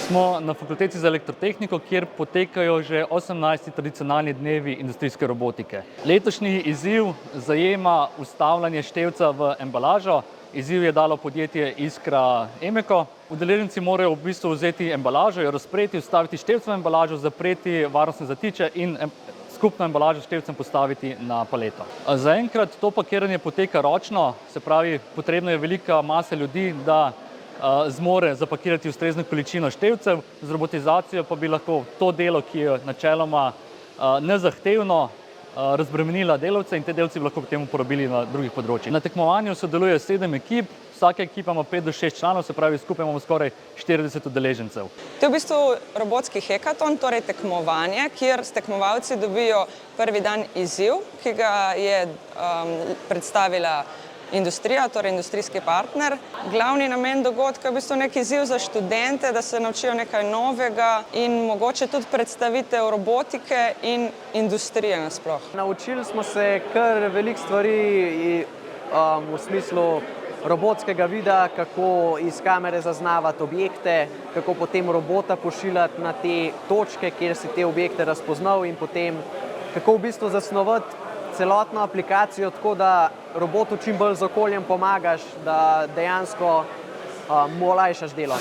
Smo na Fakulteti za elektrotehniko, kjer potekajo že 18. tradicionalni dnevi industrijske robotike. Letošnji izziv zajema vstavljanje števca v embalažo. Izziv je dalo podjetje Iskra Emeko. Udeleženci morajo v bistvu vzeti embalažo, jo razpreti, vstaviti števec v embalažo, zapreti varnostne zatiče in skupno embalažo s števcem postaviti na paleto. Zaenkrat to pakiranje poteka ročno, se pravi, potrebna je velika masa ljudi, da zmore zapakirati ustrezno količino števcev. Z robotizacijo pa bi lahko to delo, ki je načeloma nezahtevno, razbremenila delavce in te delavci bi lahko potem uporabili na drugih področjih. Na tekmovanju sodeluje 7 ekip, vsaka ekipa ima 5 do 6 članov, se pravi, skupaj imamo skoraj 40 udeležencev. To je v bistvu robotski hekaton, torej tekmovanje, kjer tekmovalci dobijo prvi dan izziv, ki ga je predstavila industrija, torej industrijski partner. Glavni namen dogodka je v bistvu nek izziv za študente, da se naučijo nekaj novega in mogoče tudi predstavitev robotike in industrije nasploh. Naučili smo se kar veliko stvari v smislu robotskega vida, kako iz kamere zaznavati objekte, kako potem robota pošiljati na te točke, kjer si te objekte razpoznal in potem kako v bistvu zasnovati celotno aplikacijo tako, da robotu čim bolj z okoljem pomagaš, da dejansko mu olajšaš delo.